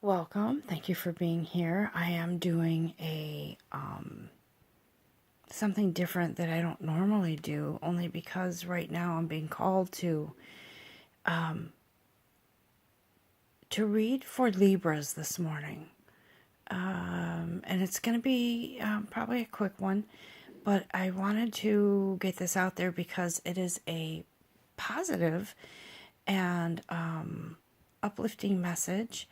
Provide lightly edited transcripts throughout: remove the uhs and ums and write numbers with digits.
Welcome. Thank you for being here. I am doing a something different that I don't normally do, only because right now I'm being called to read for Libras this morning. And it's going to be probably a quick one, but I wanted to get this out there because it is a positive and uplifting message.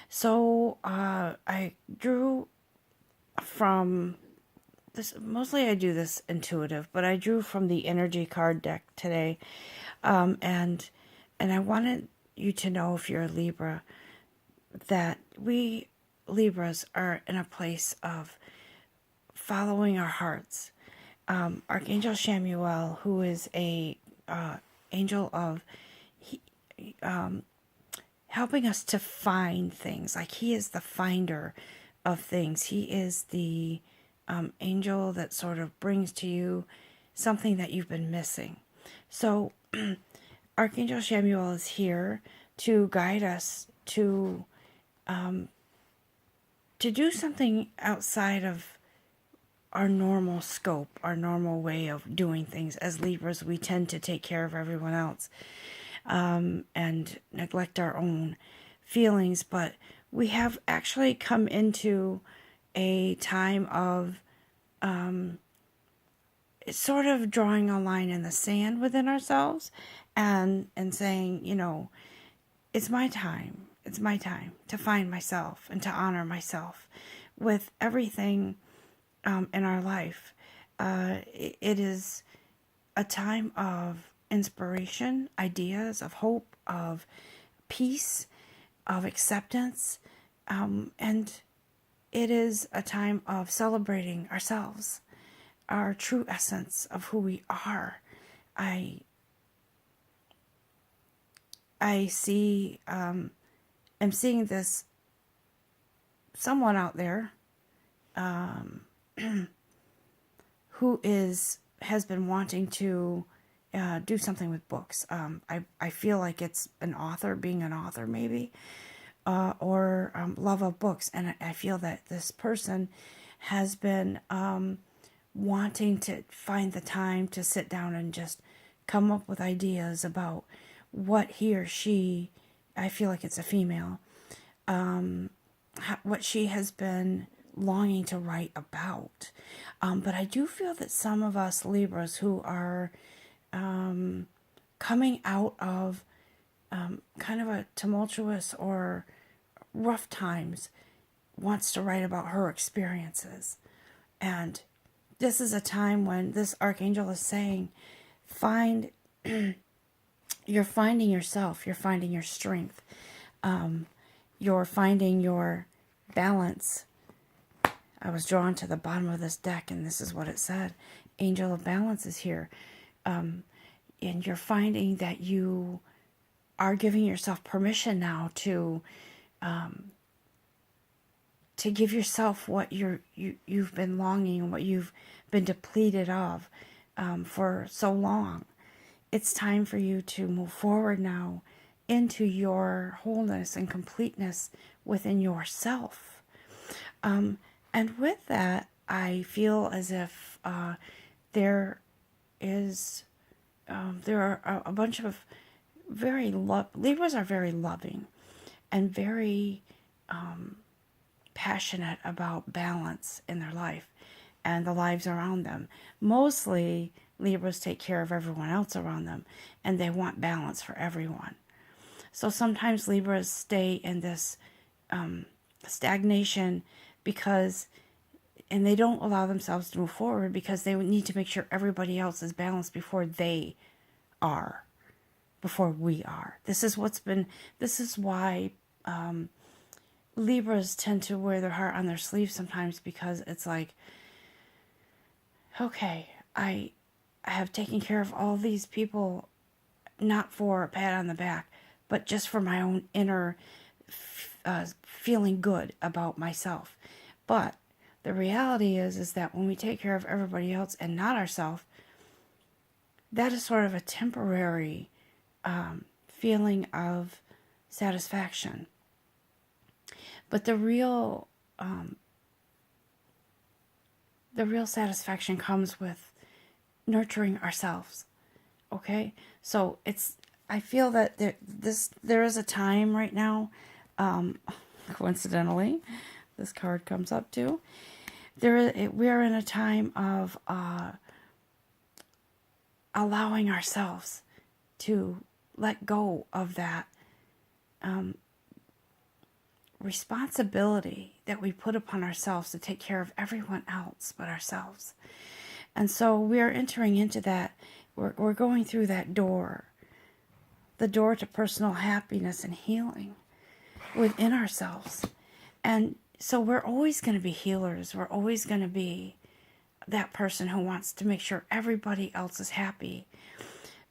So I drew from this, mostly I do this intuitive, but I drew from the energy card deck today, and I wanted you to know, if you're a Libra, that we Libras are in a place of following our hearts. Archangel Chamuel, who is a angel of helping us to find things. Like, he is the finder of things. He is the angel that sort of brings to you something that you've been missing. So Archangel Chamuel is here to guide us to do something outside of our normal scope, our normal way of doing things. As Libras, we tend to take care of everyone else and neglect our own feelings, but we have actually come into a time of sort of drawing a line in the sand within ourselves and saying, it's my time. It's my time to find myself and to honor myself with everything in our life. It is a time of inspiration, ideas, of hope, of peace, of acceptance, and it is a time of celebrating ourselves, our true essence of who we are. I see, I'm seeing this someone out there who has been wanting to do something with books. I feel like it's an author, being an author maybe, or love of books. And I feel that this person has been wanting to find the time to sit down and just come up with ideas about what he or she, I feel like it's a female, what she has been longing to write about. But I do feel that some of us Libras who are coming out of kind of a tumultuous or rough times wants to write about her experiences. And this is a time when this archangel is saying, you're finding yourself, you're finding your strength, you're finding your balance. I was drawn to the bottom of this deck, and this is what it said. Angel of Balance is here. And you're finding that you are giving yourself permission now to give yourself what you've been longing, what you've been depleted of for so long. It's time for you to move forward now into your wholeness and completeness within yourself. And with that, I feel as if there are a bunch of Libras are very loving and very passionate about balance in their life and the lives around them. Mostly, Libras take care of everyone else around them, and they want balance for everyone. So sometimes Libras stay in this stagnation and they don't allow themselves to move forward because they need to make sure everybody else is balanced before we are. This is why Libras tend to wear their heart on their sleeve sometimes, because it's like, okay, I have taken care of all these people, not for a pat on the back, but just for my own inner feeling good about myself. But the reality is that when we take care of everybody else and not ourselves, that is sort of a temporary feeling of satisfaction. But the real satisfaction comes with nurturing ourselves. Okay? So I feel that there is a time right now, coincidentally, this card comes up too. We are in a time of allowing ourselves to let go of that responsibility that we put upon ourselves to take care of everyone else but ourselves. And so we are entering into that. We're going through that door, the door to personal happiness and healing within ourselves. And so we're always going to be healers. We're always going to be that person who wants to make sure everybody else is happy.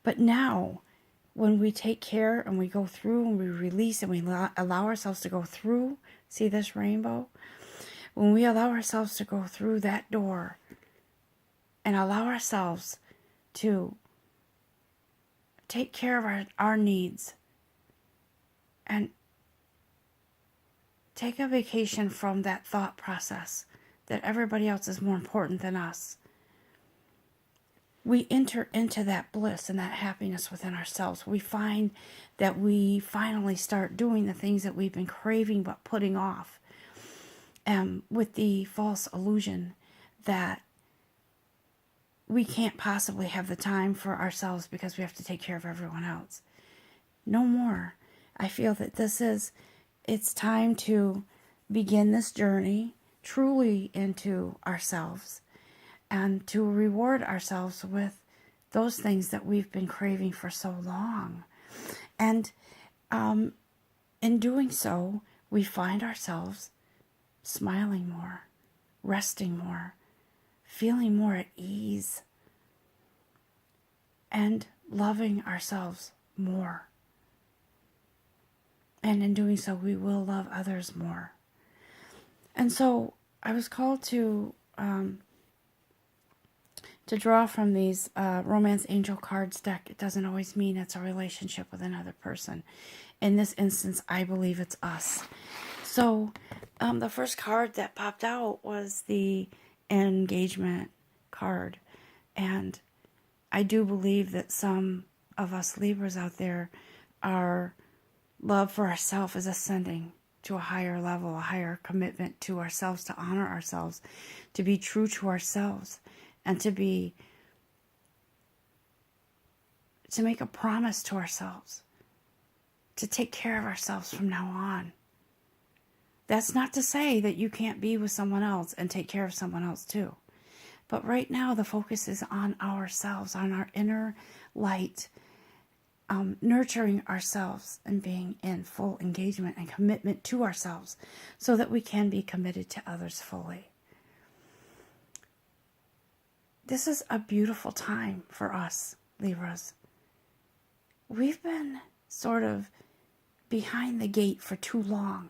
But now, when we take care and we go through and we release and we allow ourselves to go through, see this rainbow? When we allow ourselves to go through that door and allow ourselves to take care of our needs and take a vacation from that thought process that everybody else is more important than us, we enter into that bliss and that happiness within ourselves. We find that we finally start doing the things that we've been craving but putting off, with the false illusion that we can't possibly have the time for ourselves because we have to take care of everyone else. No more. I feel that it's time to begin this journey truly into ourselves and to reward ourselves with those things that we've been craving for so long. And in doing so, we find ourselves smiling more, resting more, feeling more at ease, and loving ourselves more. And in doing so, we will love others more. And so I was called to draw from these Romance Angel cards deck. It doesn't always mean it's a relationship with another person. In this instance, I believe it's us. So the first card that popped out was the engagement card. And I do believe that some of us Libras out there, our love for ourselves is ascending to a higher level, a higher commitment to ourselves, to honor ourselves, to be true to ourselves, and to make a promise to ourselves, to take care of ourselves from now on. That's not to say that you can't be with someone else and take care of someone else too. But right now the focus is on ourselves, on our inner light, nurturing ourselves and being in full engagement and commitment to ourselves so that we can be committed to others fully. This is a beautiful time for us, Libras. We've been sort of behind the gate for too long,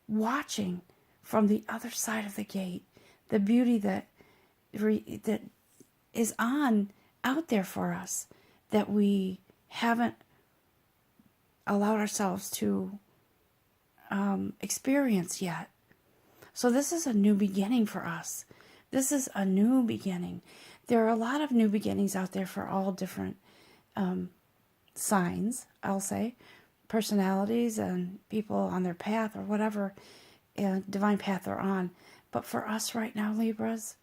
watching from the other side of the gate the beauty that is out there for us, that we haven't allowed ourselves to experience yet. So this is a new beginning for us. This is a new beginning. There are a lot of new beginnings out there for all different signs, I'll say, personalities and people on their path or whatever divine path they're on. But for us right now, Libras,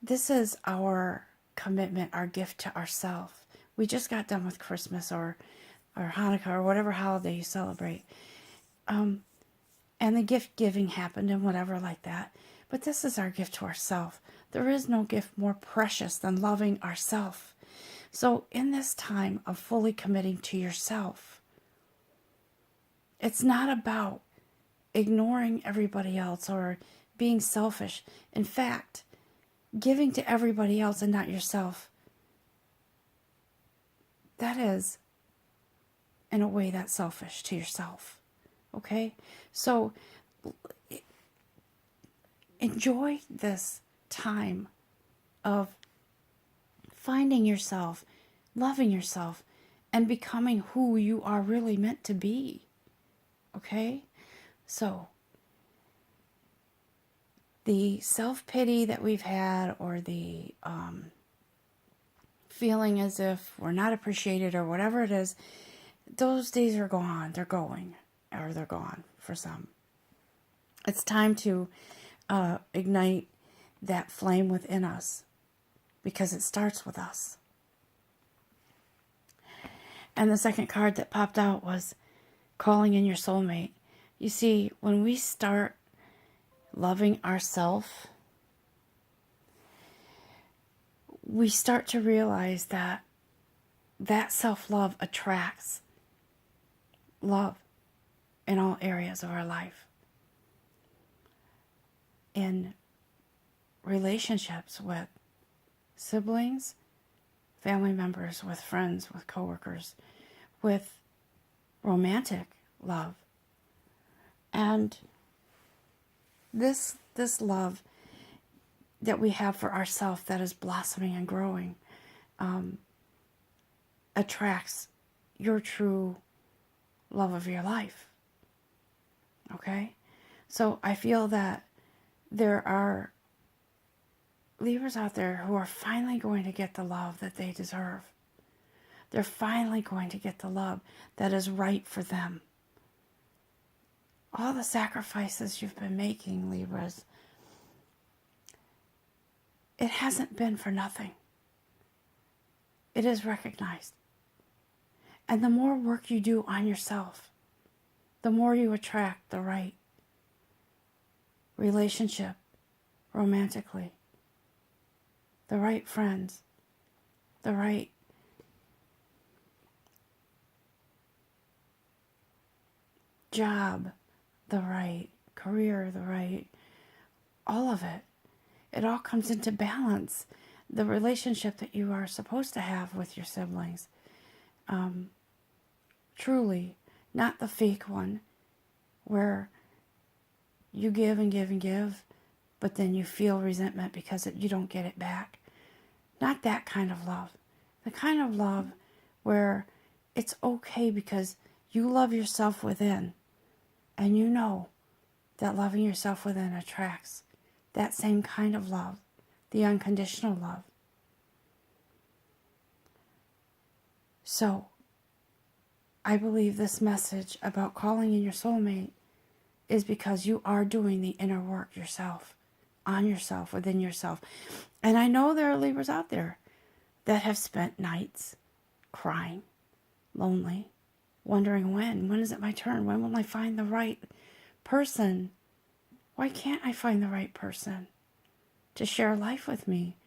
this is our commitment, our gift to ourselves. We just got done with Christmas or Hanukkah or whatever holiday you celebrate. And the gift giving happened and whatever like that. But this is our gift to ourselves. There is no gift more precious than loving ourselves. So in this time of fully committing to yourself, it's not about ignoring everybody else or being selfish. In fact, giving to everybody else and not yourself, that is, in a way, that's selfish to yourself. Okay? So enjoy this time of finding yourself, loving yourself, and becoming who you are really meant to be. Okay? So, the self-pity that we've had, or the feeling as if we're not appreciated or whatever it is, those days are gone. They're going, or they're gone for some. It's time to ignite that flame within us, because it starts with us. And the second card that popped out was calling in your soulmate. You see, when we start loving ourselves, we start to realize that self-love attracts love in all areas of our life. In relationships with siblings, family members, with friends, with coworkers, with romantic love. And this love that we have for ourselves that is blossoming and growing attracts your true love of your life. Okay? So I feel that there are Libras out there who are finally going to get the love that they deserve. They're finally going to get the love that is right for them. All the sacrifices you've been making, Libras, it hasn't been for nothing. It is recognized. And the more work you do on yourself, the more you attract the right relationship, romantically, the right friends, the right job, the right career, the right, all of it. It all comes into balance. The relationship that you are supposed to have with your siblings. Truly, not the fake one where you give and give and give, but then you feel resentment because you don't get it back. Not that kind of love. The kind of love where it's okay because you love yourself within, and you know that loving yourself within attracts that same kind of love, the unconditional love. So, I believe this message about calling in your soulmate is because you are doing the inner work yourself, on yourself, within yourself. And I know there are Libras out there that have spent nights crying, lonely, wondering when is it my turn? When will I find the right person? Why can't I find the right person to share life with me?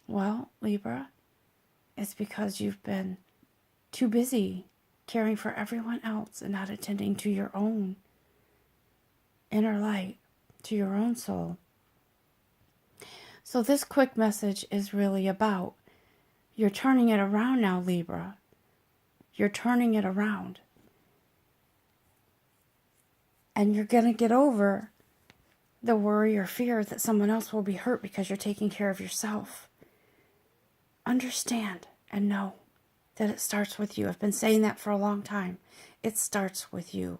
Well, Libra, it's because you've been too busy caring for everyone else and not attending to your own inner light, to your own soul. So this quick message is really about, you're turning it around now, Libra. You're turning it around. And you're going to get over the worry or fear that someone else will be hurt because you're taking care of yourself. Understand and know that it starts with you. I've been saying that for a long time. It starts with you.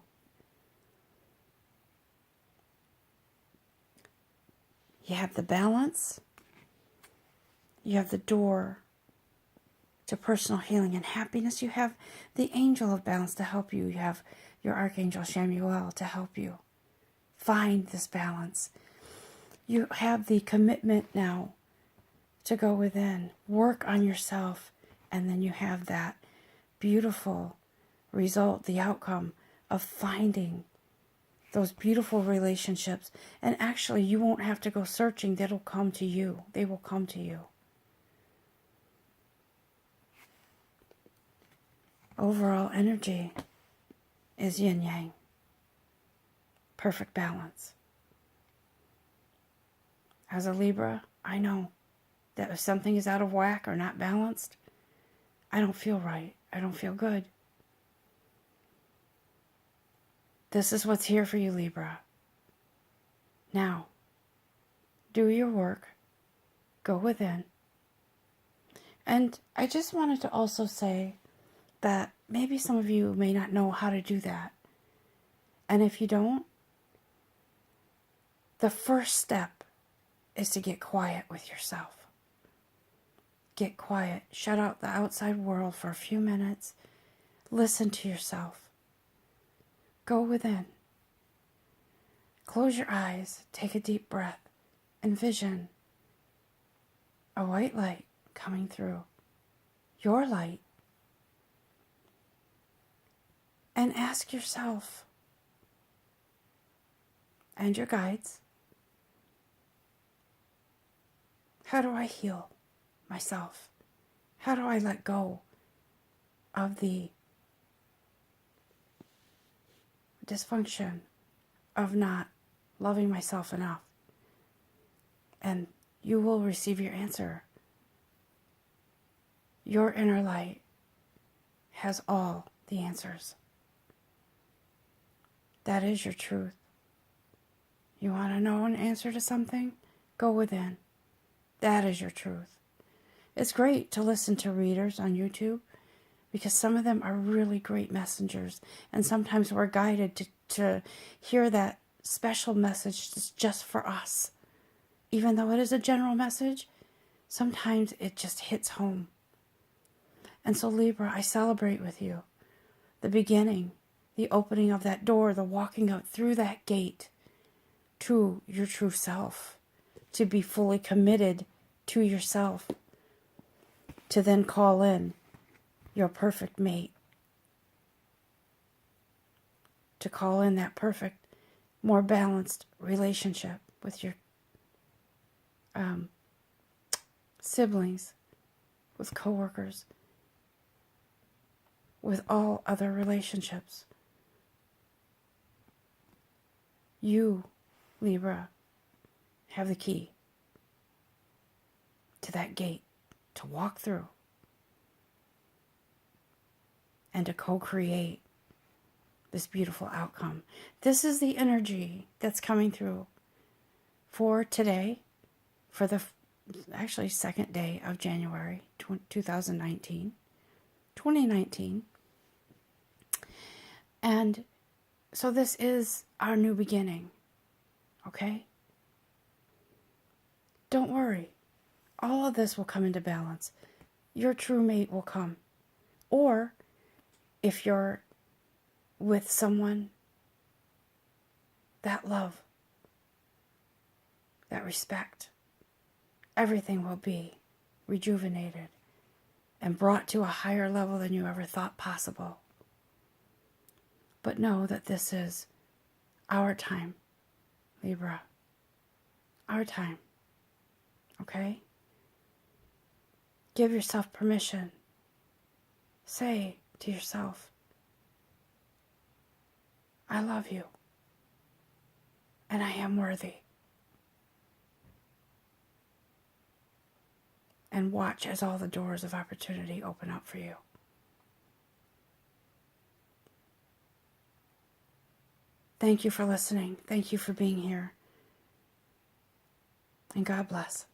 You have the balance. You have the door to personal healing and happiness. You have the angel of balance to help you. You have your Archangel Chamuel to help you find this balance. You have the commitment now to go within, work on yourself, and then you have that beautiful result, the outcome of finding those beautiful relationships. And actually, you won't have to go searching. That'll come to you. They will come to you. Overall energy is yin-yang. Perfect balance. As a Libra, I know that if something is out of whack or not balanced, I don't feel right. I don't feel good. This is what's here for you, Libra. Now, do your work. Go within. And I just wanted to also say that maybe some of you may not know how to do that. And if you don't, the first step is to get quiet with yourself. Get quiet. Shut out the outside world for a few minutes. Listen to yourself. Go within. Close your eyes. Take a deep breath. Envision a white light coming through. Your light. And ask yourself and your guides, how do I heal myself? How do I let go of the dysfunction of not loving myself enough? And you will receive your answer. Your inner light has all the answers. That is your truth. You want to know an answer to something? Go within. That is your truth. It's great to listen to readers on YouTube because some of them are really great messengers. And sometimes we're guided to hear that special message just for us. Even though it is a general message, sometimes it just hits home. And so Libra, I celebrate with you the beginning, the opening of that door, the walking out through that gate to your true self, to be fully committed to yourself, to then call in your perfect mate, to call in that perfect, more balanced relationship with your siblings, with coworkers, with all other relationships. You, Libra, have the key to that gate to walk through and to co-create this beautiful outcome. This is the energy that's coming through for today, for the actually second day of January 2019. And so this is our new beginning, okay? Don't worry. All of this will come into balance. Your true mate will come. Or if you're with someone, that love, that respect, everything will be rejuvenated and brought to a higher level than you ever thought possible. But know that this is our time, Libra. Our time. Okay? Give yourself permission. Say to yourself, I love you. And I am worthy. And watch as all the doors of opportunity open up for you. Thank you for listening. Thank you for being here. And God bless.